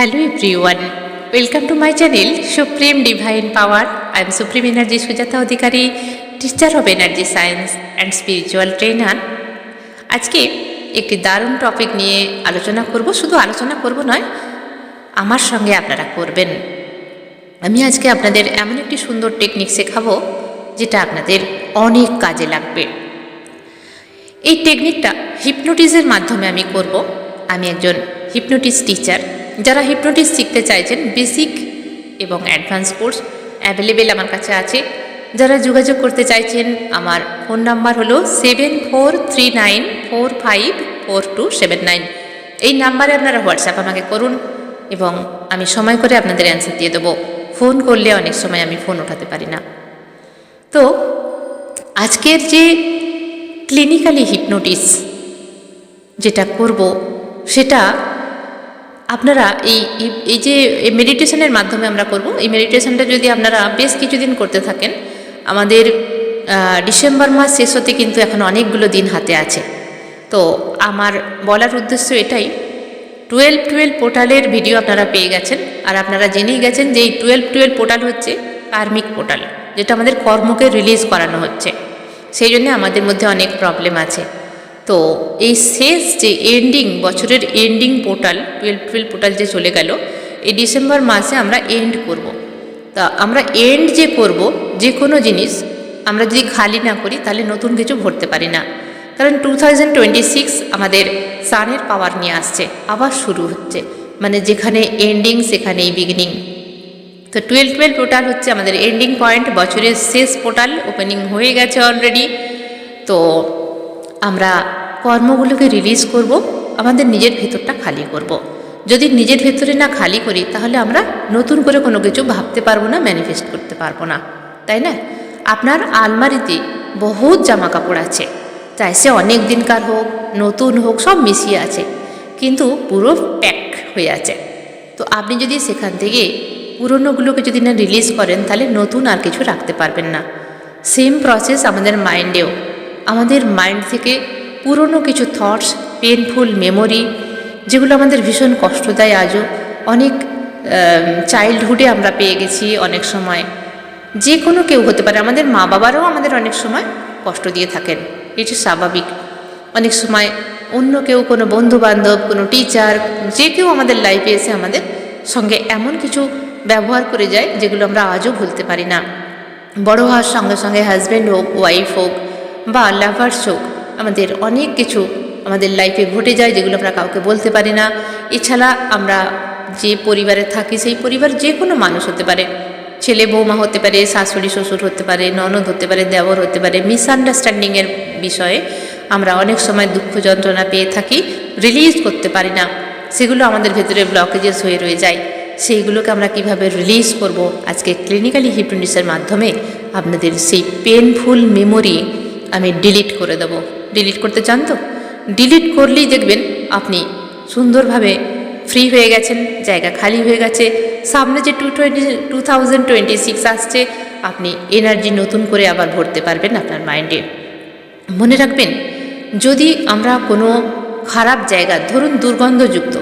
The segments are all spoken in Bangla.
Hello everyone, welcome to my channel Supreme Divine Power. I am Supreme Energy Sujata Adhikari, teacher of Energy Science and Spiritual Trainer. আজকে একটি দারুণ টপিক নিয়ে আলোচনা করব, শুধু আলোচনা করব নয়, আমার সঙ্গে আপনারা করবেন। আমি আজকে আপনাদের এমন একটি সুন্দর টেকনিক শেখাবো যেটা আপনাদের অনেক কাজে লাগবে। এই টেকনিকটা হিপনোটিজের মাধ্যমে আমি করব। আমি একজন হিপনোটিস টিচার। যারা হিপনোটিস শিখতে চাইছেন, বেসিক এবং অ্যাডভান্স কোর্স অ্যাভেলেবেল আমার কাছে আছে। যারা যোগাযোগ করতে চাইছেন, আমার ফোন নাম্বার হলো 7439454279। এই নাম্বারে আপনারা হোয়াটসঅ্যাপ আমাকে করুন এবং আমি সময় করে আপনাদের অ্যান্সার দিয়ে দেবো। ফোন করলে অনেক সময় আমি ফোন ওঠাতে পারি না। তো আজকের যে ক্লিনিক্যালি হিপনোটিস যেটা করব, সেটা আপনারা এই যে মেডিটেশনের মাধ্যমে আমরা করব। এই মেডিটেশনটা যদি আপনারা বেশ কিছুদিন করতে থাকেন, আমাদের ডিসেম্বর মাস শেষ হতে কিন্তু এখন অনেকগুলো দিন হাতে আছে। তো আমার বলার উদ্দেশ্য এটাই, 12-12 পোর্টালের ভিডিও আপনারা পেয়ে গেছেন, আর আপনারা জেনেই গেছেন যে এই 12-12 পোর্টাল হচ্ছে কার্মিক পোর্টাল, যেটা আমাদের কর্মকে রিলিজ করানো হচ্ছে। সেই জন্য আমাদের মধ্যে অনেক প্রবলেম আছে। তো এই শেষ যে এন্ডিং, বছরের এন্ডিং পোর্টাল 12-12 পোর্টাল যে চলে গেল, এই ডিসেম্বর মাসে আমরা এন্ড করব। তা আমরা এন্ড যে করব, যে কোনো জিনিস আমরা যদি খালি না করি তাহলে নতুন কিছু ভরতে পারি না। কারণ 2026 আমাদের সানের পাওয়ার নিয়ে আসছে, আবার শুরু হচ্ছে, মানে যেখানে এন্ডিং সেখানেই বিগিনিং। তো 12-12 পোর্টাল হচ্ছে আমাদের এন্ডিং পয়েন্ট, বছরের শেষ পোর্টাল ওপেনিং হয়ে গেছে অলরেডি। তো আমরা কর্মগুলোকে রিলিজ করব, আমাদের নিজের ভেতরটা খালি করব। যদি নিজের ভেতরে না খালি করি তাহলে আমরা নতুন করে কোনো কিছু ভাবতে পারবো না, ম্যানিফেস্ট করতে পারবো না, তাই না? আপনার আলমারিতে বহুত জামা কাপড় আছে, চাই সে অনেক দিনকার হোক, নতুন হোক, সব মিশিয়ে আছে, কিন্তু পুরো প্যাক হয়ে আছে। তো আপনি যদি সেখান থেকে পুরনোগুলোকে যদি না রিলিজ করেন তাহলে নতুন আর কিছু রাখতে পারবেন না। সেম প্রসেস আমাদের মাইন্ডেও। আমাদের মাইন্ড থেকে পুরনো কিছু থটস, পেনফুল মেমোরি, যেগুলো আমাদের ভীষণ কষ্ট দেয় আজও, অনেক চাইল্ডহুডে আমরা পেয়ে গেছি। অনেক সময় যে কোনো কেউ হতে পারে, আমাদের মা বাবারাও আমাদের অনেক সময় কষ্ট দিয়ে থাকেন, এটি স্বাভাবিক। অনেক সময় অন্য কেউ, কোনো বন্ধুবান্ধব, কোনো টিচার, যে কেউ আমাদের লাইফে এসে আমাদের সঙ্গে এমন কিছু ব্যবহার করে যায় যেগুলো আমরা আজও ভুলতে পারি না। বড় হওয়ার সঙ্গে সঙ্গে হাজব্যান্ড হোক, ওয়াইফ হোক বা লাভার্স হোক, আমাদের অনেক কিছু আমাদের লাইফে ঘটে যায় যেগুলো আমরা কাউকে বলতে পারি না। এছাড়া আমরা যে পরিবারে থাকি, সেই পরিবার যে কোনো মানুষ হতে পারে, ছেলে বৌমা হতে পারে, শাশুড়ি শ্বশুর হতে পারে, ননদ হতে পারে, দেওর হতে পারে। মিসআন্ডারস্ট্যান্ডিংয়ের বিষয়ে আমরা অনেক সময় দুঃখ যন্ত্রণা পেয়ে থাকি, রিলিজ করতে পারি না, সেগুলো আমাদের ভেতরে ব্লকেজেস হয়ে রয়ে যায়। সেইগুলোকে আমরা কিভাবে রিলিজ করব, আজকে ক্লিনিক্যালি হিপনোটিসের মাধ্যমে আপনাদের সেই পেনফুল মেমোরি আমি ডিলিট করে দেব। ডিলিট করতে চান তো? ডিলিট করলেই দেখবেন আপনি সুন্দরভাবে ফ্রি হয়ে গেছেন, জায়গা খালি হয়ে গেছে। সামনে যে 2026 আসছে, আপনি এনার্জি নতুন করে আবার ভরতে পারবেন আপনার মাইন্ডে। মনে রাখবেন, যদি আমরা কোনো খারাপ জায়গা, ধরুন দুর্গন্ধযুক্ত,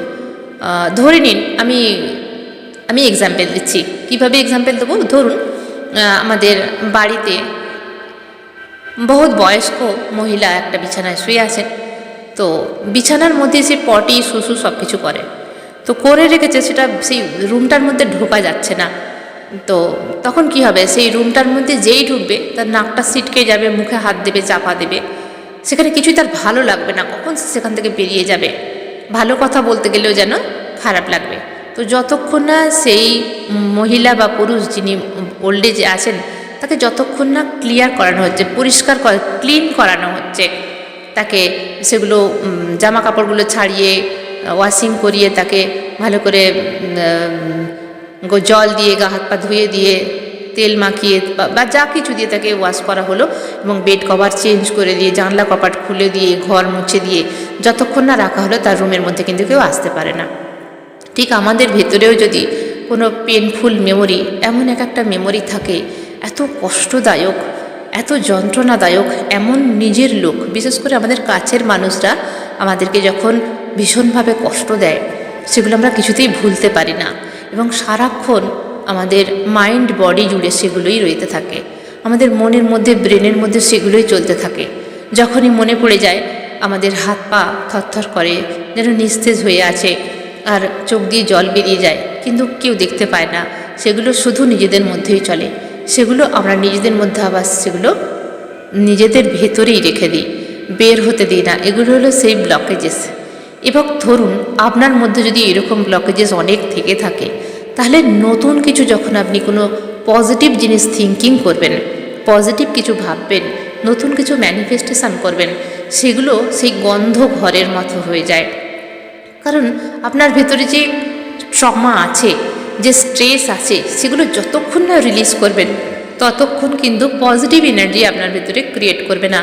ধরে নিন, আমি এক্সাম্পল দিচ্ছি। কিভাবে এক্সাম্পল দেবো? ধরুন আমাদের বাড়িতে বহুত বয়স্ক মহিলা একটা বিছানায় শুয়ে আছেন। তো বিছানার মধ্যে সে পটি শুশু সব কিছু করে, তো করে রেখেছে, সেটা সেই রুমটার মধ্যে ঢোকা যাচ্ছে না। তো তখন কি হবে? সেই রুমটার মধ্যে যেই ঢুকবে তার নাকটা ছিটকে যাবে, মুখে হাত দেবে, চাপা দেবে, সেখানে কিছুই তার ভালো লাগবে না। কখন সেখান থেকে বেরিয়ে যাবে, ভালো কথা বলতে গেলেও যেন খারাপ লাগবে। তো যতক্ষণ না সেই মহিলা বা পুরুষ যিনি ওল্ড এজে আছেন, তাকে যতক্ষণ না ক্লিয়ার করানো হচ্ছে, পরিষ্কার ক্লিন করানো হচ্ছে, তাকে সেগুলো জামা কাপড়গুলো ছাড়িয়ে ওয়াশিং করিয়ে, তাকে ভালো করে জল দিয়ে গা হাত পা ধুয়ে দিয়ে, তেল মাখিয়ে বা যা কিছু দিয়ে তাকে ওয়াশ করা হলো, এবং বেড কভার চেঞ্জ করে দিয়ে, জানলা কপাট খুলে দিয়ে, ঘর মুছে দিয়ে যতক্ষণ না রাখা হলো, তার রুমের মধ্যে কিন্তু কেউ আসতে পারে না। ঠিক আমাদের ভেতরেও যদি কোনো পেনফুল মেমোরি, এমন একটা মেমোরি থাকে, এত কষ্টদায়ক, এত যন্ত্রণাদায়ক, এমন নিজের লোক, বিশেষ করে আমাদের কাছের মানুষরা আমাদেরকে যখন ভীষণভাবে কষ্ট দেয়, সেগুলো আমরা কিছুতেই ভুলতে পারি না, এবং সারাক্ষণ আমাদের মাইন্ড বডি জুড়ে সেগুলোই রইতে থাকে, আমাদের মনের মধ্যে ব্রেনের মধ্যে সেগুলোই চলতে থাকে। যখনই মনে পড়ে যায় আমাদের হাত পা থরথর করে, যেন নিস্তেজ হয়ে আছে, আর চোখ দিয়ে জল বেরিয়ে যায়, কিন্তু কেউ দেখতে পায় না। সেগুলো শুধু নিজেদের মধ্যেই চলে, সেগুলো আমরা নিজেদের মধ্যে আবার সেগুলো নিজেদের ভেতরেই রেখে দিই, বের হতে দিই না। এগুলো হলো সেই ব্লকেজেস। এবং ধরুন আপনার মধ্যে যদি এরকম ব্লকেজেস অনেক থেকে থাকে, তাহলে নতুন কিছু যখন আপনি কোনো পজিটিভ জিনিস থিঙ্কিং করবেন, পজিটিভ কিছু ভাববেন, নতুন কিছু ম্যানিফেস্টেশন করবেন, সেগুলো সেই গন্ধ ঘরের মতো হয়ে যায়। কারণ আপনার ভেতরে যে ট্রমা আছে, যে স্ট্রেস আছে, সেগুলো যতক্ষণ না রিলিজ করবেন ততক্ষণ কিন্তু পজিটিভ এনার্জি আপনার ভেতরে ক্রিয়েট করবে না,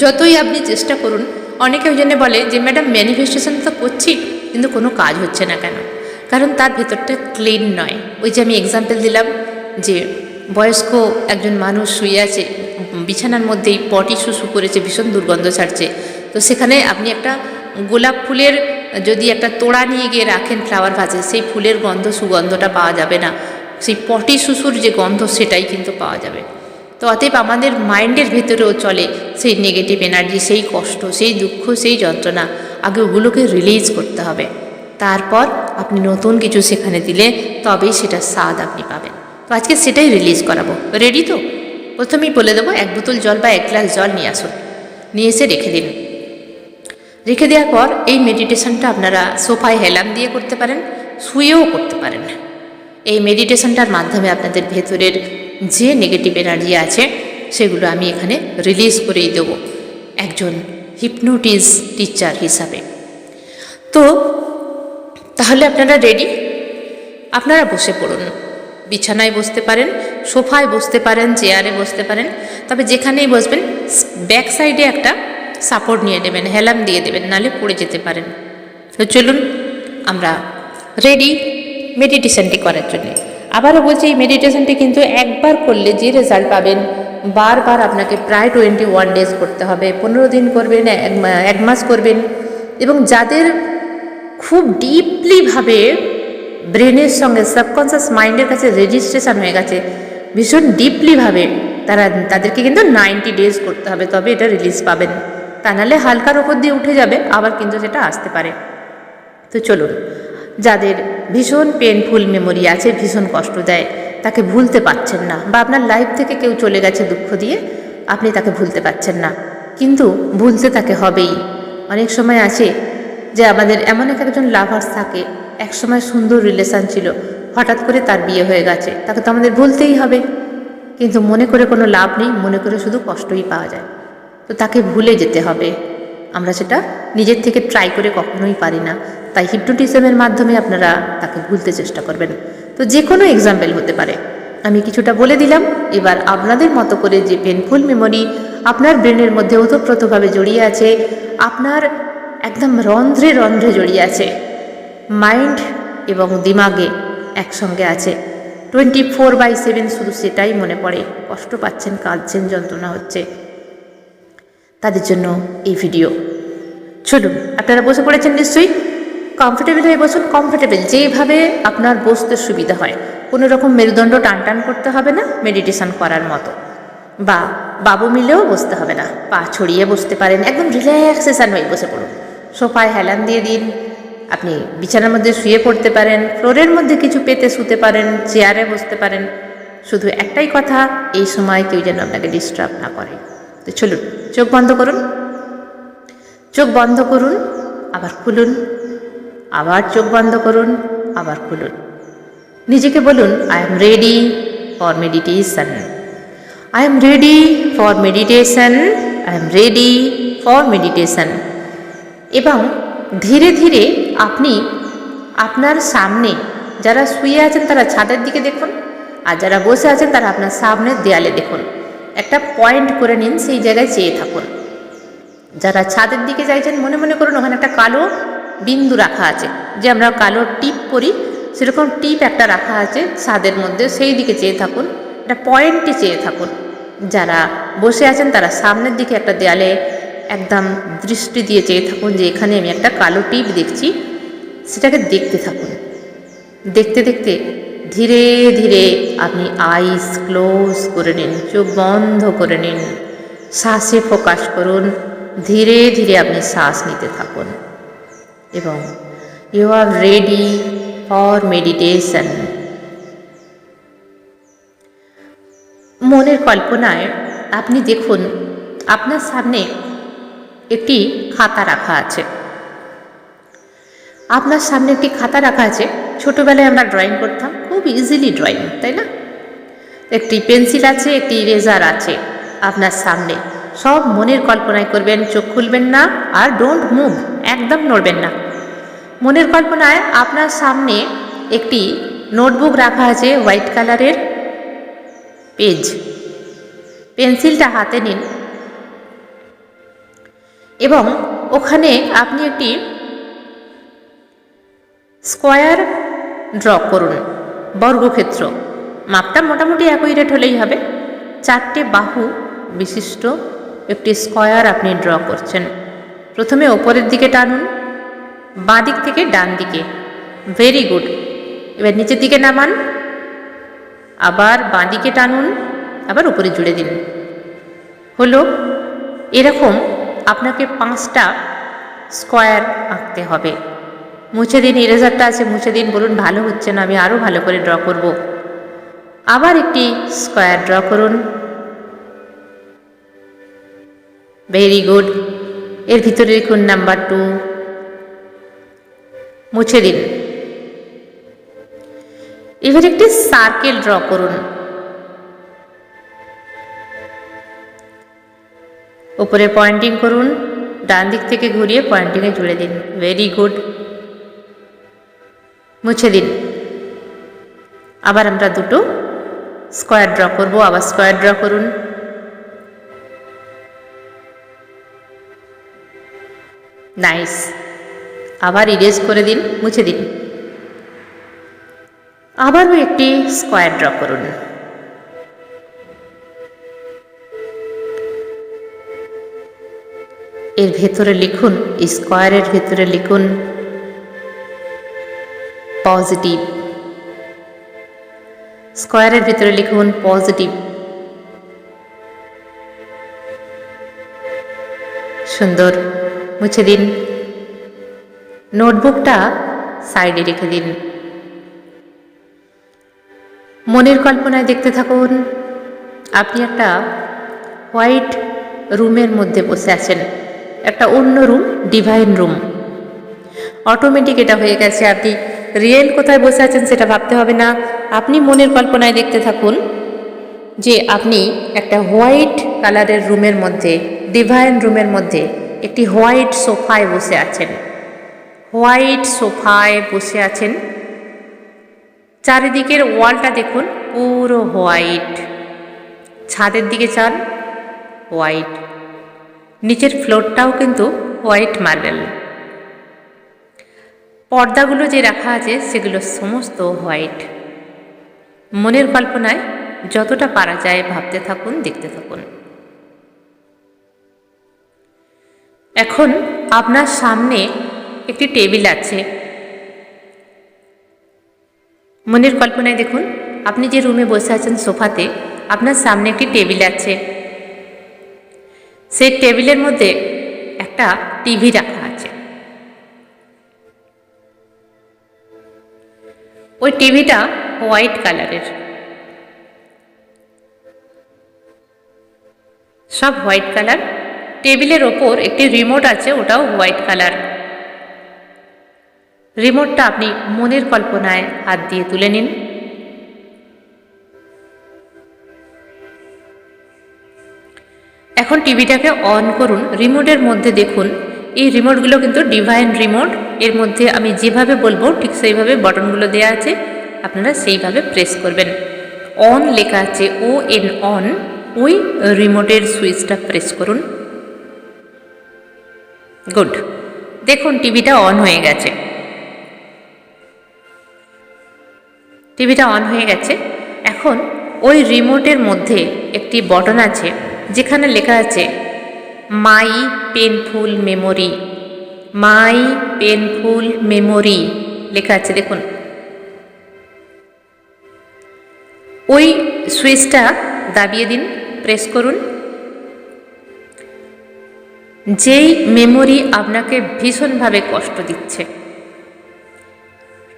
যতই আপনি চেষ্টা করুন। অনেকে ওই জন্য বলে যে ম্যাডাম ম্যানিফেস্টেশন তো করছি কিন্তু কোনো কাজ হচ্ছে না কেন? কারণ তার ভেতরটা ক্লিন নয়। ওই যে আমি এক্সাম্পল দিলাম যে বয়স্ক একজন মানুষ শুয়ে আছে বিছানার মধ্যেই, পটি শুশু করেছে, ভীষণ দুর্গন্ধ ছাড়ছে। তো সেখানে আপনি একটা গোলাপ ফুলের যদি একটা তোড়া নিয়ে গিয়ে রাখেন ফ্লাওয়ার ভাজে, সেই ফুলের গন্ধ সুগন্ধটা পাওয়া যাবে না, সেই পটি শুশুর যে গন্ধ সেটাই কিন্তু পাওয়া যাবে। তো অতএব আমাদের মাইন্ডের ভেতরেও চলে সেই নেগেটিভ এনার্জি, সেই কষ্ট, সেই দুঃখ, সেই যন্ত্রণা। আগে ওগুলোকে রিলিজ করতে হবে, তারপর আপনি নতুন কিছু সেখানে দিলে তবেই সেটার স্বাদ আপনি পাবেন। তো আজকে সেটাই রিলিজ করাবো। রেডি তো? প্রথমেই বলে দেবো, 1 বোতল জল বা 1 গ্লাস জল নিয়ে আসুন, নিয়ে এসে রেখে দিন। রেখে দেওয়ার পর এই মেডিটেশনটা আপনারা সোফায় হেলান দিয়ে করতে পারেন, শুয়েও করতে পারেন। এই মেডিটেশনটার মাধ্যমে আপনাদের ভেতরের যে নেগেটিভ এনার্জি আছে সেগুলো আমি এখানে রিলিজ করেই দেব একজন হিপনোটিস টিচার হিসাবে। তো তাহলে আপনারা রেডি? আপনারা বসে পড়ুন, বিছানায় বসতে পারেন, সোফায় বসতে পারেন, চেয়ারে বসতে পারেন, তবে যেখানেই বসবেন ব্যাক সাইডে একটা সাপোর্ট নিয়ে নেবেন, হেলান দিয়ে দেবেন, নাহলে পড়ে যেতে পারেন। তো চলুন আমরা রেডি মেডিটেশনটি করার জন্য। আবারও বলছি, এই মেডিটেশনটি কিন্তু একবার করলে যে রেজাল্ট পাবেন, বারবার আপনাকে প্রায় 21 ডেজ করতে হবে। 15 দিন করবেন, 1 মাস করবেন। এবং যাদের খুব ডিপলিভাবে ব্রেনের সঙ্গে সাবকনসিয়াস মাইন্ডের কাছে রেজিস্ট্রেশন হয়ে গেছে, ভীষণ ডিপলিভাবে, তাদেরকে কিন্তু 90 ডেজ করতে হবে, তবে এটা রিলিজ পাবেন। তা নাহলে হালকার ওপর দিয়ে উঠে যাবে, আবার কিন্তু সেটা আসতে পারে। তো চলুন, যাদের ভীষণ পেনফুল মেমোরি আছে, ভীষণ কষ্ট দেয়, তাকে ভুলতে পারছেন না, বা আপনার লাইফ থেকে কেউ চলে গেছে দুঃখ দিয়ে, আপনি তাকে ভুলতে পারছেন না, কিন্তু ভুলতে তাকে হবেই। অনেক সময় আছে যে আমাদের এমন একজন লাভার্স থাকে, একসময় সুন্দর রিলেশান ছিল, হঠাৎ করে তার বিয়ে হয়ে গেছে, তাকে তো আমাদের ভুলতেই হবে। কিন্তু মনে করে কোনো লাভ নেই, মনে করে শুধু কষ্টই পাওয়া যায়। তো তাকে ভুলে যেতে হবে। আমরা সেটা নিজের থেকে ট্রাই করে কখনোই পারি না, তাই হিপনোটিজমের মাধ্যমে আপনারা তাকে ভুলতে চেষ্টা করবেন। তো যে কোনো এক্সাম্পল হতে পারে, আমি কিছুটা বলে দিলাম। এবার আপনাদের মতো করে যে পেনফুল মেমোরি আপনার ব্রেনের মধ্যে ওতপ্রোতভাবে জড়িয়ে আছে, আপনার একদম রন্ধ্রে রন্ধ্রে জড়িয়ে আছে, মাইন্ড এবং দিমাগে একসঙ্গে আছে, 24/7 শুধু সেটাই মনে পড়ে, কষ্ট পাচ্ছেন, কাঁদছেন, যন্ত্রণা হচ্ছে, তাদের জন্য এই ভিডিও। চলুন, আপনারা বসে পড়েছেন নিশ্চয়ই, কমফোর্টেবল হয়ে বসুন। কমফোর্টেবল যেভাবে আপনার বসতে সুবিধা হয়, কোনো রকম মেরুদণ্ড টান টান করতে হবে না মেডিটেশন করার মতো, বা বাবু মিলেও বসতে হবে না, পা ছড়িয়ে বসতে পারেন, একদম রিল্যাক্সেশন হয়ে বসে পড়ুন। সোফায় হেলান দিয়ে দিন, আপনি বিছানার মধ্যে শুয়ে পড়তে পারেন, ফ্লোরের মধ্যে কিছু পেতে শুতে পারেন, চেয়ারে বসতে পারেন। শুধু একটাই কথা, এই সময় কেউ যেন আপনাকে ডিস্টার্ব না করে। তো চলুন, চোখ বন্ধ করুন, চোখ বন্ধ করুন, আবার খুলুন, আবার চোখ বন্ধ করুন, আবার খুলুন। নিজেকে বলুন, I am ready for meditation, I am ready for meditation, I am ready for meditation. এবং ধীরে ধীরে আপনি আপনার সামনে যারা শুয়ে আছেন তারা ছাদের দিকে দেখুন, আর যারা বসে আছেন তারা আপনার সামনের দেয়ালে দেখুন। একটা পয়েন্ট করে নিন, সেই জায়গায় চেয়ে থাকুন। যারা ছাদের দিকে চাইছেন, মনে মনে করুন ওখানে একটা কালো বিন্দু রাখা আছে, যে আমরা কালো টিপ পরি, সেরকম টিপ একটা রাখা আছে ছাদের মধ্যে, সেই দিকে চেয়ে থাকুন, একটা পয়েন্টে চেয়ে থাকুন। যারা বসে আছেন তারা সামনের দিকে একটা দেয়ালে একদম দৃষ্টি দিয়ে চেয়ে থাকুন, যে এখানে আমি একটা কালো টিপ দেখছি, সেটাকে দেখতে থাকুন। দেখতে দেখতে ধীরে ধীরে আপনি আইস ক্লোজ করে নিন, চোখ বন্ধ করে নিন, শ্বাসে ফোকাস করুন। ধীরে ধীরে আপনি শ্বাস নিতে থাকুন এবং you are ready for meditation. মনের কল্পনায় আপনি দেখুন আপনার সামনে একটি খাতা রাখা আছে। আপনার সামনে একটি খাতা রাখা আছে। ছোটোবেলায় আমরা ড্রয়িং করতাম, খুব ইজিলি ড্রয়িং, তাই না? একটি পেন্সিল আছে, একটি ইরেজার আছে আপনার সামনে। সব মনের কল্পনায় করবেন, চোখ খুলবেন না আর ডোন্ট মুভ, একদম নড়বেন না। মনের কল্পনায় আপনার সামনে একটি নোটবুক রাখা আছে, হোয়াইট কালারের পেজ। পেন্সিলটা হাতে নিন এবং ওখানে আপনি একটি স্কোয়ার ড্র করুন, বর্গক্ষেত্র। মাপটা মোটামুটি অ্যাকুরেট হলেই হবে। 4টে বাহু বিশিষ্ট একটি স্কোয়ার আপনি ড্র করছেন। প্রথমে ওপরের দিকে টানুন, বাঁ দিক থেকে ডান দিকে। Very good. এবার নিচের দিকে নামান, আবার বাঁ দিকে টানুন, আবার উপরে জুড়ে দিন। হলো এরকম আপনাকে 5টা স্কোয়ার আঁকতে হবে। মুছে দিন, ইরেজারটা আছে মুছে দিন, বলুন ভালো হচ্ছে না, আমি আরও ভালো করে ড্র করব। আবার একটি স্কোয়ার ড্র করুন। Very good. এর ভিতরে লিখুন নাম্বার 2, মুছে দিন। এবার একটি সার্কেল ড্র করুন। উপরে পয়েন্টিং করুন, ডান দিক থেকে ঘুরিয়ে পয়েন্টিংয়ে জুড়ে দিন। ভেরি গুড, মুছে দিন। আবার আমরা 2টো স্কোয়ার ড্র করব। আবার স্কোয়ার ড্র করুন। নাইস। আবার ইরেজ করে দিন, মুছে দিন। আবারও একটি স্কোয়ার ড্র করুন। এর ভেতরে লিখুন, স্কোয়ারের ভেতরে লিখুন পজিটিভ। স্কোয়ারের ভিতরে লিখুন পজিটিভ। সুন্দর, মুছে দিন। নোটবুকটা সাইডে রেখে দিন। মনের কল্পনায় দেখতে থাকুন আপনি একটা হোয়াইট রুমের মধ্যে বসে আছেন, একটা অন্য রুম, ডিভাইন রুম। অটোমেটিক এটা হয়ে গেছে। আপনি রিয়েল কোথায় বসে আছেন সেটা ভাবতে হবে না। আপনি মনের কল্পনায় দেখতে থাকুন যে আপনি একটা হোয়াইট কালারের রুমের মধ্যে, ডিভাইন রুমের মধ্যে একটি হোয়াইট সোফায় বসে আছেন। হোয়াইট সোফায় বসে আছেন। চারিদিকের ওয়ালটা দেখুন পুরো হোয়াইট। ছাদের দিকে চান, হোয়াইট। নিচের ফ্লোরটাও কিন্তু হোয়াইট মার্বেল। পর্দাগুলো যে রাখা আছে সেগুলো সমস্ত হোয়াইট। মনের কল্পনায় যতটা পারা যায় ভাবতে থাকুন, দেখতে থাকুন। এখন আপনার সামনে একটি টেবিল আছে। মনের কল্পনায় দেখুন আপনি যে রুমে বসে আছেন সোফাতে, আপনার সামনে একটি টেবিল আছে। সেই টেবিলের মধ্যে একটা টিভি রাখা আছে। ওই টিভিটা হোয়াইট কালারের, সব হোয়াইট কালার। টেবিলের ওপর একটি রিমোট আছে, ওটাও হোয়াইট কালার। রিমোটটা আপনি মনের কল্পনায় হাত দিয়ে তুলে নিন। এখন টিভিটাকে অন করুন। রিমোটের মধ্যে দেখুন, এই রিমোটগুলো কিন্তু ডিভাইন রিমোট। এর মধ্যে আমি যেভাবে বলবো ঠিক সেইভাবে বটনগুলো দেওয়া আছে, আপনারা সেইভাবে প্রেস করবেন। অন লেখা আছে, ON, অন। ওই রিমোটের সুইচটা প্রেস করুন। গুড। দেখুন টিভিটা অন হয়ে গেছে। টিভিটা অন হয়ে গেছে। এখন ওই রিমোটের মধ্যে একটি বটন আছে যেখানে লেখা আছে মাই পেনফুল মেমোরি। মাই পেনফুল মেমোরি লেখা আছে দেখুন। ওই সুইচটা দাবিয়ে দিন, প্রেস করুন। যেই মেমোরি আপনাকে ভীষণভাবে কষ্ট দিচ্ছে,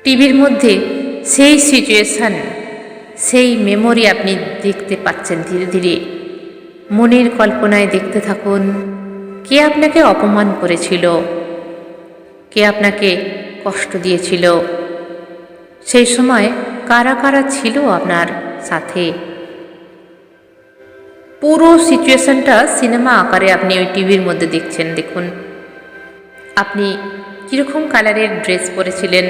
টিভির মধ্যে সেই সিচুয়েশান, সেই মেমোরি আপনি দেখতে পাচ্ছেন ধীরে ধীরে। মনের কল্পনায় দেখতে থাকুন, কে আপনাকে অপমান করেছিল, কে আপনাকে কষ্ট দিয়েছিল, সেই সময় কারা কারা ছিল আপনার সাথে। পুরো সিচুয়েশনটা সিনেমা আকারে আপনি ওই টিভির মধ্যে দেখছেন। দেখুন আপনি কীরকম কালারের ড্রেস পরেছিলেন,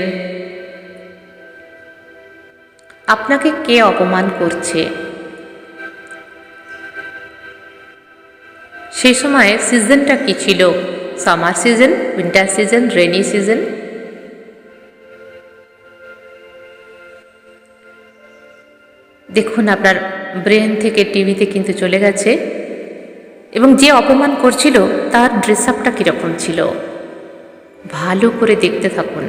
আপনাকে কে অপমান করছে, সেই সময় সিজনটা কি ছিল, summer season, winter season, rainy season. দেখুন আপনার ব্রেন থেকে টিভিতে কিন্তু চলে গেছে, এবং যে অপমান করছিল তার ড্রেস আপটা কীরকম ছিল, ভালো করে দেখতে থাকুন।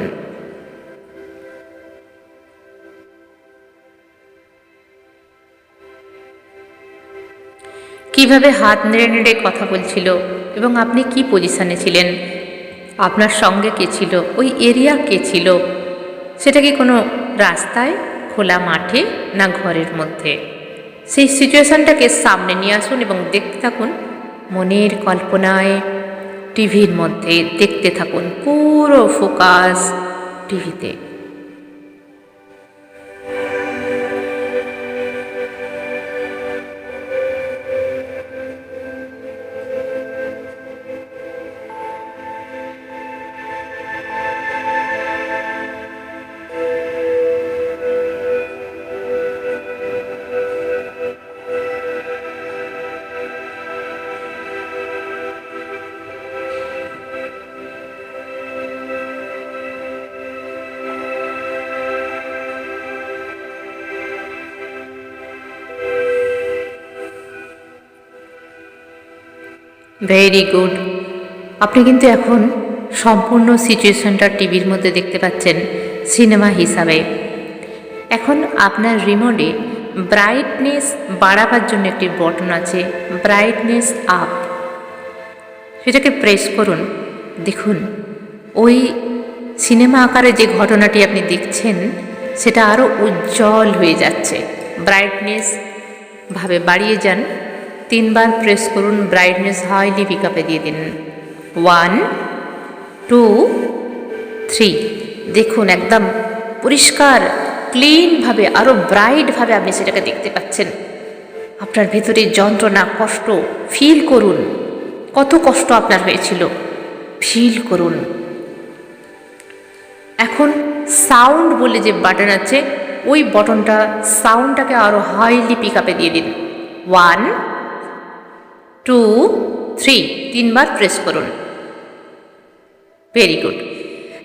কিভাবে হাত নেড়ে নেড়ে কথা বলছিল, এবং আপনি কি পজিশানে ছিলেন, আপনার সঙ্গে কে ছিল, ওই এরিয়া কে ছিল, সেটা কি কোনো রাস্তায়, খোলা মাঠে, না ঘরের মধ্যে। সেই সিচুয়েশানটাকে সামনে নিয়ে আসুন এবং দেখতে থাকুন মনের কল্পনায়। টিভির মধ্যে দেখতে থাকুন, পুরো ফোকাস টিভিতে। Very good. আপনি কিন্তু এখন সম্পূর্ণ সিচুয়েশনটা টিভির মধ্যে দেখতে পাচ্ছেন সিনেমা হিসাবে। এখন আপনার রিমোটে ব্রাইটনেস বাড়াবার জন্য একটি বটন আছে, ব্রাইটনেস আপ, সেটাকে প্রেস করুন। দেখুন ওই সিনেমা আকারে যে ঘটনাটি আপনি দেখছেন সেটা আরও উজ্জ্বল হয়ে যাচ্ছে। ব্রাইটনেস ভাবে বাড়িয়ে যান, 3 বার প্রেস করুন, ব্রাইটনেস হাইলি পিকআপে দিয়ে দিন। 1 2 3। দেখুন একদম পরিষ্কার ক্লিনভাবে, আরও ব্রাইটভাবে আপনি সেটাকে দেখতে পাচ্ছেন। আপনার ভিতরে যন্ত্রণা, কষ্ট ফিল করুন, কত কষ্ট আপনার হয়েছিল ফিল করুন। এখন সাউন্ড বলে যে বাটন আছে, ওই বটনটা সাউন্ডটাকে আরও হাইলি পিকআপে দিয়ে দিন। 1 2 3, 3 বার প্রেস করুন। Very good.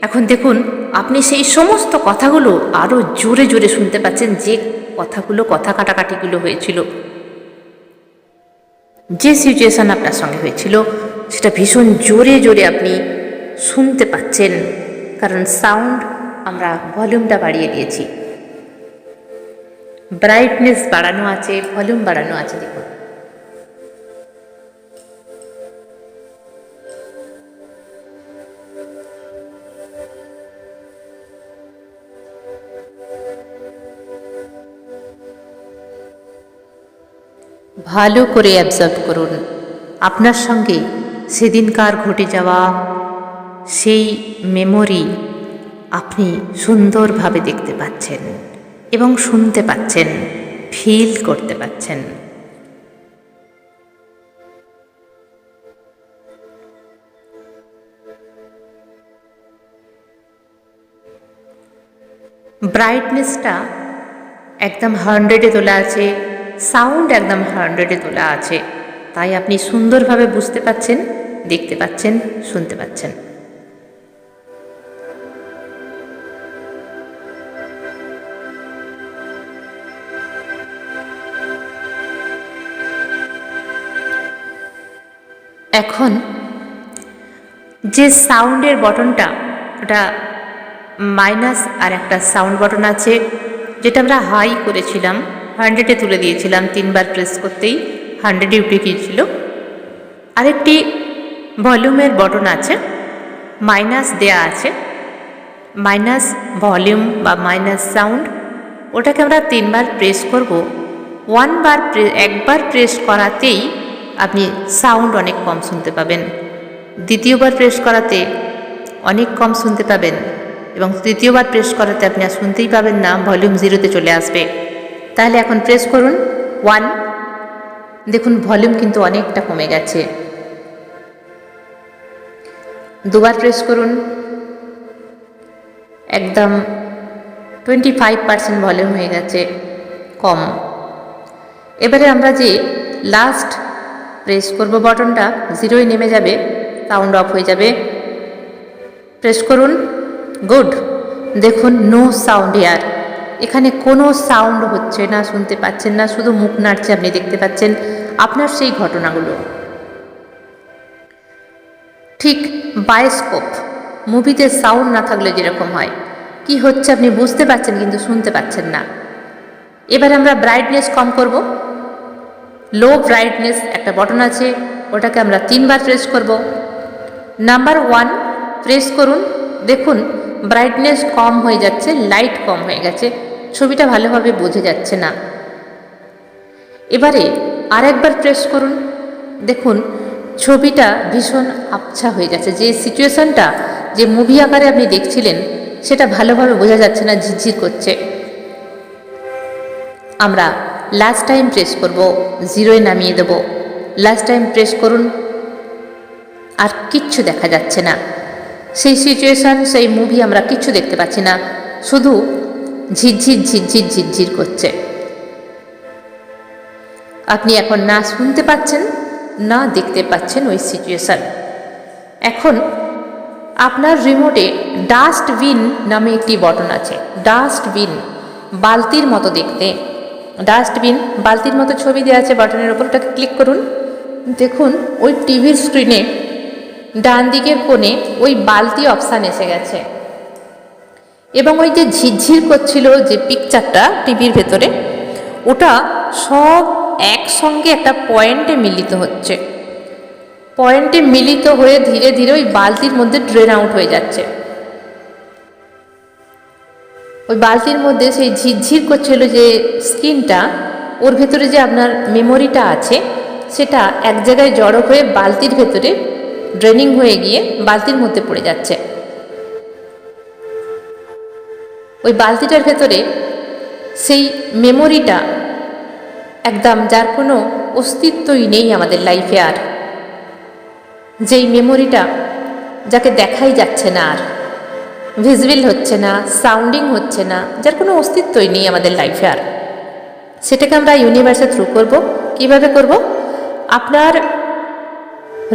এখন দেখুন আপনি সেই সমস্ত কথাগুলো আরও জোরে জোরে শুনতে পাচ্ছেন, যে কথাগুলো, কথা কাটাকাটিগুলো হয়েছিল, যে সিচুয়েশান আপনার সঙ্গে হয়েছিল সেটা ভীষণ জোরে জোরে আপনি শুনতে পাচ্ছেন, কারণ সাউন্ড আমরা ভলিউমটা বাড়িয়ে দিয়েছি। ব্রাইটনেস বাড়ানো আছে, ভলিউম বাড়ানো আছে। দেখুন ভালো করে অ্যাবজর্ব করুন আপনার সঙ্গে সেদিনকার ঘটে যাওয়া সেই মেমোরি আপনি সুন্দরভাবে দেখতে পাচ্ছেন এবং শুনতে পাচ্ছেন, ফিল করতে পাচ্ছেন। ব্রাইটনেসটা একদম 100-এ তোলা আছে, সাউন্ড একদম 100-এ তোলা আছে, তাই আপনি সুন্দরভাবে বুঝতে পাচ্ছেন, দেখতে পাচ্ছেন, শুনতে পাচ্ছেন। এখন যে সাউন্ডের বটনটা, ওটা মাইনাস আর একটা সাউন্ড বটন আছে, যেটা আমরা হাই করেছিলাম, 100-এ তুলে দিয়েছিলাম, 3বার প্রেস করতেই 100-এ উঠে গিয়েছিল। আরেকটি ভলিউমের বটন আছে, মাইনাস দেয়া আছে, মাইনাস ভলিউম বা মাইনাস সাউন্ড, ওটাকে আমরা 3বার প্রেস করব। একবার প্রেস করাতেই আপনি সাউন্ড অনেক কম শুনতে পাবেন, দ্বিতীয়বার প্রেস করাতে অনেক কম শুনতে পাবেন, এবং তৃতীয়বার প্রেস করাতে আপনি আর শুনতেই পাবেন না, ভলিউম 0-তে চলে আসবে। তাহলে এখন প্রেস করুন 1, দেখুন ভলিউম কিন্তু অনেকটা কমে গেছে। দুবার প্রেস করুন, একদম 25% ভলিউম হয়ে গেছে কম। এবারে আমরা যে লাস্ট প্রেস করব বটনটা, 0-এ নেমে যাবে, সাউন্ড অফ হয়ে যাবে। প্রেস করুন, গুড, দেখুন নো সাউন্ড হেয়ার, এখানে কোনো সাউন্ড হচ্ছে না, শুনতে পাচ্ছেন না, শুধু মুখ নাড়ছে, আপনি দেখতে পাচ্ছেন আপনার সেই ঘটনাগুলো। ঠিক বায়োস্কোপ মুভিতে সাউন্ড না থাকলে যেরকম হয়, কি হচ্ছে আপনি বুঝতে পাচ্ছেন কিন্তু শুনতে পাচ্ছেন না। এবার আমরা ব্রাইটনেস কম করব। লো ব্রাইটনেস একটা বটন আছে, ওটাকে আমরা 3বার প্রেস করব। নাম্বার 1 প্রেস করুন, দেখুন ব্রাইটনেস কম হয়ে যাচ্ছে, লাইট কম হয়ে গেছে, ছবিটা ভালোভাবে বোঝা যাচ্ছে না। এবারে আরেকবার প্রেস করুন, দেখুন ছবিটা ভীষণ আবছা হয়ে যাচ্ছে, যে সিচুয়েশনটা, যে মুভি আকারে আপনি দেখছিলেন সেটা ভালোভাবে বোঝা যাচ্ছে না, ঝিরঝির করছে। আমরা লাস্ট টাইম প্রেস করব, 0-এ নামিয়ে দেব। লাস্ট টাইম প্রেস করুন, আর কিচ্ছু দেখা যাচ্ছে না, সেই সিচুয়েশন, সেই মুভি আমরা কিচ্ছু দেখতে পাচ্ছি না, শুধু ঝিরঝির ঝিরঝির ঝিরঝির করছে। আপনি এখন না শুনতে পাচ্ছেন না দেখতে পাচ্ছেন ওই সিচুয়েশন। এখন আপনার রিমোটে ডাস্টবিন নামে একটি বটন আছে, ডাস্টবিন, বালতির মতো দেখতে, ডাস্টবিন বালতির মতো ছবি দেওয়া আছে বাটনের ওপর, ওটাকে ক্লিক করুন। দেখুন ওই টিভির স্ক্রিনে ডান দিকের কোণে ওই বালতি অপশান এসে গেছে, এবং ওই যে ঝিরঝির করছিল যে পিকচারটা টিভির ভেতরে, ওটা সব একসঙ্গে একটা পয়েন্টে মিলিত হচ্ছে, পয়েন্টে মিলিত হয়ে ধীরে ধীরে ওই বালতির মধ্যে ড্রেন আউট হয়ে যাচ্ছে। ওই বালতির মধ্যে সেই ঝিরঝির করছিল যে স্ক্রিনটা, ওর ভেতরে যে আপনার মেমোরিটা আছে, সেটা এক জায়গায় জড়ো হয়ে বালতির ভেতরে ড্রেনিং হয়ে গিয়ে বালতির মধ্যে পড়ে যাচ্ছে। ওই বালতিটার ভেতরে সেই মেমোরিটা একদম, যার কোনো অস্তিত্বই নেই আমাদের লাইফে আর, যেই মেমোরিটা যাকে দেখাই যাচ্ছে না, আর ভিজিবল হচ্ছে না, সাউন্ডিং হচ্ছে না, যার কোনো অস্তিত্বই নেই আমাদের লাইফে আর, সেটাকে আমরা ইউনিভার্সে থ্রু করব। কিভাবে করব? আপনার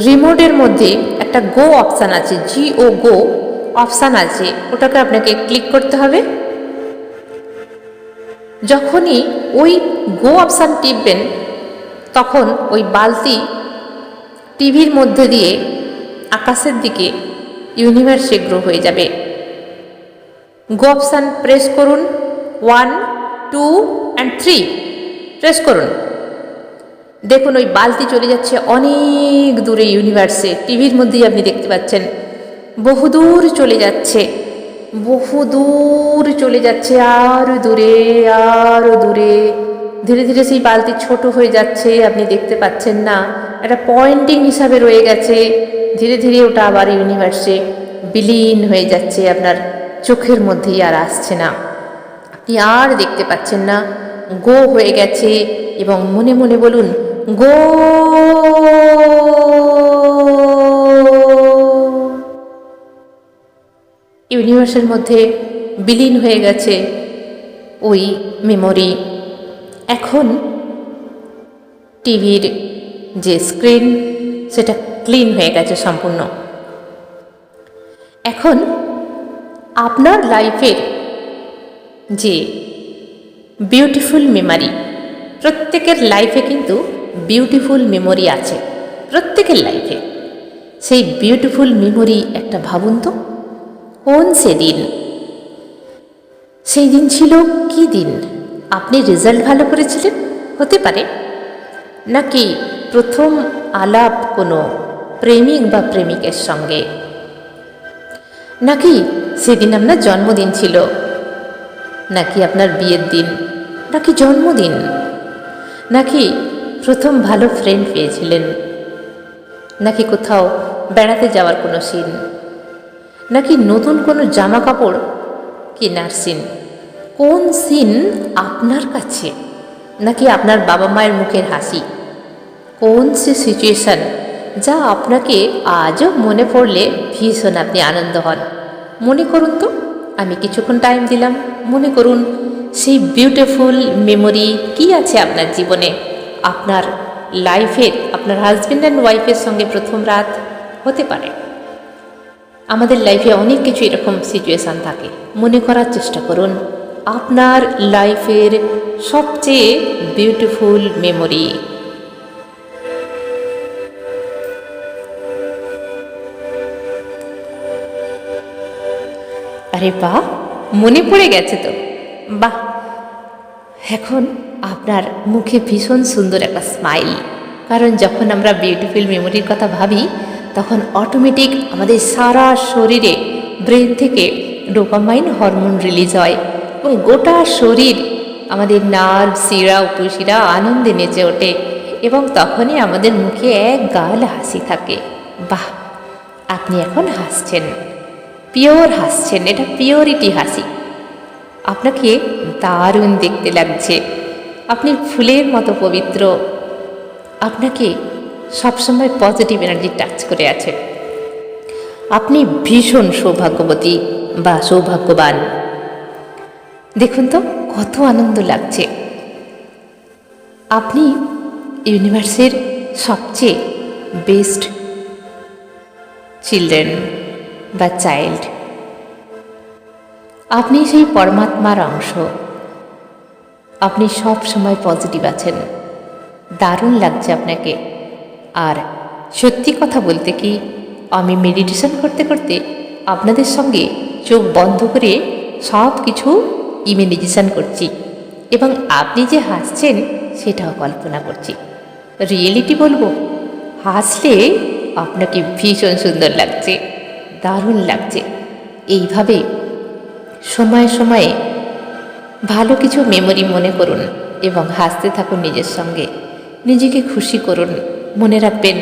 রিমোটের মধ্যে একটা গো অপশান আছে, GO গো অপশান আছে, ওটাকে আপনাকে ক্লিক করতে হবে। যখনই ওই গো অপশান টিপবেন, তখন ওই বালতি টিভির মধ্যে দিয়ে আকাশের দিকে ইউনিভার্সে গ্রো হয়ে যাবে। গো অপশান প্রেস করুন, 1, 2 and 3 প্রেস করুন। দেখুন ওই বালতি চলে যাচ্ছে অনেক দূরে ইউনিভার্সে, টিভির মধ্যেই আপনি দেখতে পাচ্ছেন, বহুদূর চলে যাচ্ছে, বহুদূর চলে যাচ্ছে, আরও দূরে, আরও দূরে। ধীরে ধীরে সেই বালতি ছোট হয়ে যাচ্ছে, আপনি দেখতে পাচ্ছেন না, একটা পয়েন্টিং হিসাবে রয়ে গেছে। ধীরে ধীরে ওটা আবার ইউনিভার্সে বিলীন হয়ে যাচ্ছে, আপনার চোখের মধ্যেই আর আসছে না, আপনি আর দেখতে পাচ্ছেন না, গো হয়ে গেছে। এবং মনে মনে বলুন, গো। ইউনিভার্সের মধ্যে বিলীন হয়ে গেছে ওই মেমোরি। এখন টিভির যে স্ক্রিন, সেটা ক্লিন হয়ে গেছে সম্পূর্ণ। এখন আপনার লাইফের যে বিউটিফুল মেমোরি, প্রত্যেকের লাইফে কিন্তু বিউটিফুল মেমোরি আছে, প্রত্যেকের লাইফে, সেই বিউটিফুল মেমোরি একটা ভাবুন তো, কোন সেদিন? সেই দিন ছিল কি দিন? আপনি রেজাল্ট ভালো করেছিলেন হতে পারে, নাকি প্রথম আলাপ কোনো প্রেমিক বা প্রেমিকের সঙ্গে, নাকি সেদিন আপনার জন্মদিন ছিল, নাকি আপনার বিয়ের দিন, নাকি জন্মদিন, নাকি প্রথম ভালো ফ্রেন্ড পেয়েছিলেন, নাকি কোথাও বেড়াতে যাওয়ার কোনো সিন, নাকি নতুন কোনো জামা কাপড় কেনার সিন? কোন সিন আপনার কাছে? নাকি আপনার বাবা মায়ের মুখের হাসি? কোন সে সিচুয়েশান যা আপনাকে আজও মনে পড়লে ভীষণ আপনি আনন্দ হন? মনে করুন তো, আমি কিছুক্ষণ টাইম দিলাম, মনে করুন সেই বিউটিফুল মেমোরি কি আছে আপনার জীবনে। আপনার লাইফের, আপনার হাজব্যান্ড অ্যান্ড ওয়াইফের সঙ্গে প্রথম রাত হতে পারে। আমাদের লাইফে অনেক কিছু এরকম সিচুয়েশান থাকে। মনে করার চেষ্টা করুন আপনার লাইফের সবচেয়ে বিউটিফুল মেমোরি। আরে বাহ, মনে পড়ে গেছে তো, বাহ। এখন আপনার মুখে ভীষণ সুন্দর একটা স্মাইল, কারণ যখন আমরা বিউটিফুল মেমোরির কথা ভাবি তখন অটোমেটিক আমাদের সারা শরীরে ব্রেন থেকে ডোপামাইন হরমোন রিলিজ হয় এবং গোটা শরীর, আমাদের নার্ভ, শিরা, উপশিরা আনন্দে নেচে ওঠে এবং তখনই আমাদের মুখে এক গাল হাসি থাকে। বাহ, আপনি এখন হাসছেন, পিওর হাসছেন, এটা পিওরিটি হাসি। আপনাকে দারুণ দেখতে লাগছে, আপনি ফুলের মতো পবিত্র, আপনাকে সবসময় পজিটিভ এনার্জি টাচ করে আছে। আপনি ভীষণ সৌভাগ্যবতী বা সৌভাগ্যবান। দেখুন তো কত আনন্দ লাগছে। আপনি ইউনিভার্সের সবচেয়ে বেস্ট চিলড্রেন বা চাইল্ড। আপনি সেই পরমাত্মার অংশ। আপনি সব সময় পজিটিভ আছেন, দারুণ লাগছে আপনাকে। আর সত্যি কথা বলতে কি, আমি মেডিটেশন করতে করতে আপনাদের সঙ্গে চোখ বন্ধ করে সব কিছু ইমেজিনেশন করছি এবং আপনি যে হাসছেন সেটাও কল্পনা করছি। রিয়েলিটি বলবো, হাসলে আপনাকে ভীষণ সুন্দর লাগছে, দারুণ লাগছে। এইভাবে সময়ে সময়ে ভালো কিছু মেমোরি মনে করুন এবং হাসতে থাকুন নিজের সঙ্গে, নিজেকে খুশি করুন। মনে রাখবেন,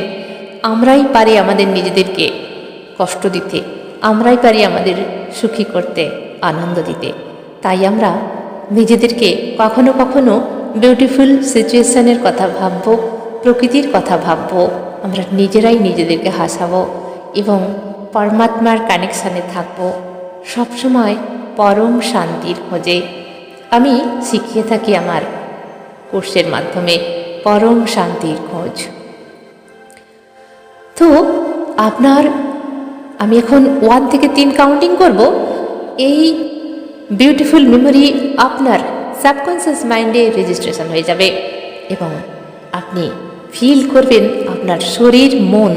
আমরাই পারি আমাদের নিজেদেরকে কষ্ট দিতে, আমরাই পারি আমাদের সুখী করতে, আনন্দ দিতে। তাই আমরা নিজেদেরকে কখনো কখনো বিউটিফুল সিচুয়েশনের কথা ভাববো, প্রকৃতির কথা ভাববো, আমরা নিজেরাই নিজেদেরকে হাসাবো এবং পরমাত্মার কানেকশানে থাকবো, সবসময় পরম শান্তির খোঁজে। আমি শিখিয়ে থাকি আমার কোর্সের মাধ্যমে পরম শান্তির খোঁজ। তো আপনার, আমি এখন 1 থেকে 3 কাউন্টিং করব। এই বিউটিফুল মেমোরি আপনার সাবকনসিয়াস মাইন্ডে রেজিস্ট্রেশন হয়ে যাবে এবং আপনি ফিল করবেন আপনার শরীর মন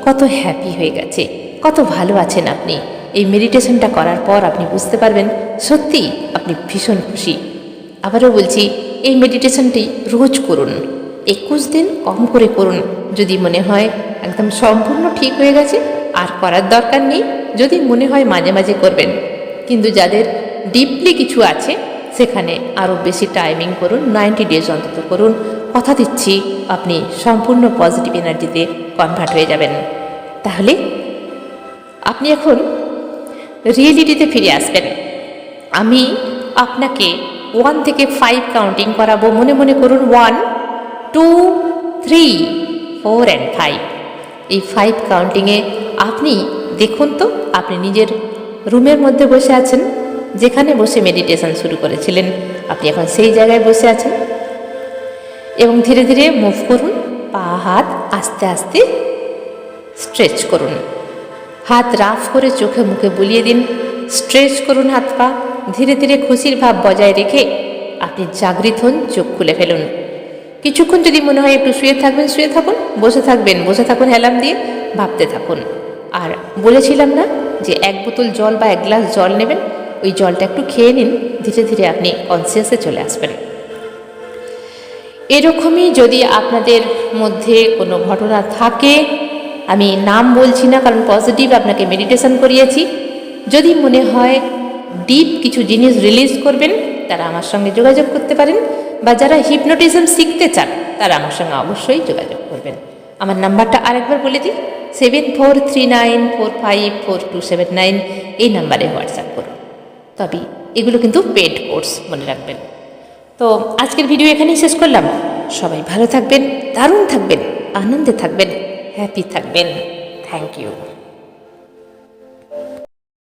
কত হ্যাপি হয়ে গেছে, কত ভালো আছেন আপনি। এই মেডিটেশনটা করার পর আপনি বুঝতে পারবেন সত্যি আপনি ভীষণ খুশি। আবারও বলছি, এই মেডিটেশনটি রোজ করুন, 21 দিন কম করে করুন। যদি মনে হয় একদম সম্পূর্ণ ঠিক হয়ে গেছে আর করার দরকার নেই, যদি মনে হয় মাঝে মাঝে করবেন। কিন্তু যাদের ডিপলি কিছু আছে সেখানে আরও বেশি টাইমিং করুন, 90 ডেজ অন্তত করুন। কথা দিচ্ছি আপনি সম্পূর্ণ পজিটিভ এনার্জিতে কনভার্ট হয়ে যাবেন। তাহলে আপনি এখন রিয়েলিটিতে ফিরে আসবেন। আমি আপনাকে 1 থেকে 5 কাউন্টিং করাবো। মনে মনে করুন 1, 2, 3, 4 and 5। এই 5 কাউন্টিংয়ে আপনি দেখুন তো, আপনি নিজের রুমের মধ্যে বসে আছেন, যেখানে বসে মেডিটেশন শুরু করেছিলেন আপনি এখন সেই জায়গায় বসে আছেন এবং ধীরে ধীরে মুভ করুন। পা হাত আস্তে আস্তে স্ট্রেচ করুন, হাত রাফ করে চোখে মুখে বুলিয়ে দিন, স্ট্রেচ করুন হাত পা। ধীরে ধীরে খুশির ভাব বজায় রেখে আপনি জাগৃত হন, চোখ খুলে ফেলুন। কিছুক্ষণ যদি মনে হয় একটু শুয়ে থাকবেন শুয়ে থাকুন, বসে থাকবেন বসে থাকুন, অ্যালার্ম দিয়ে ভাবতে থাকুন। আর বলেছিলাম না যে 1 বোতল জল বা 1 গ্লাস জল নেবেন, ওই জলটা একটু খেয়ে নিন, ধীরে ধীরে আপনি কনসিয়াসে চলে আসবেন। এরকমই যদি আপনাদের মধ্যে কোনো ঘটনা থাকে, আমি নাম বলছি না কারণ পজিটিভ আপনাকে মেডিটেশন করিয়েছি, যদি মনে হয় ডিপ কিছু জিনিস রিলিজ করবেন, তারা আমার সঙ্গে যোগাযোগ করতে পারেন, বা যারা হিপনোটিজম শিখতে চান তারা আমার সঙ্গে অবশ্যই যোগাযোগ করবেন। আমার নাম্বারটা আরেকবার বলে দিই, 7439454279, এই নাম্বারে হোয়াটসঅ্যাপ করুন। তবে এগুলো কিন্তু পেড কোর্স, মনে রাখবেন। তো আজকের ভিডিও এখানেই শেষ করলাম। সবাই ভালো থাকবেন, দারুণ থাকবেন, আনন্দে থাকবেন, হ্যাপি থাকবেন। Thank you.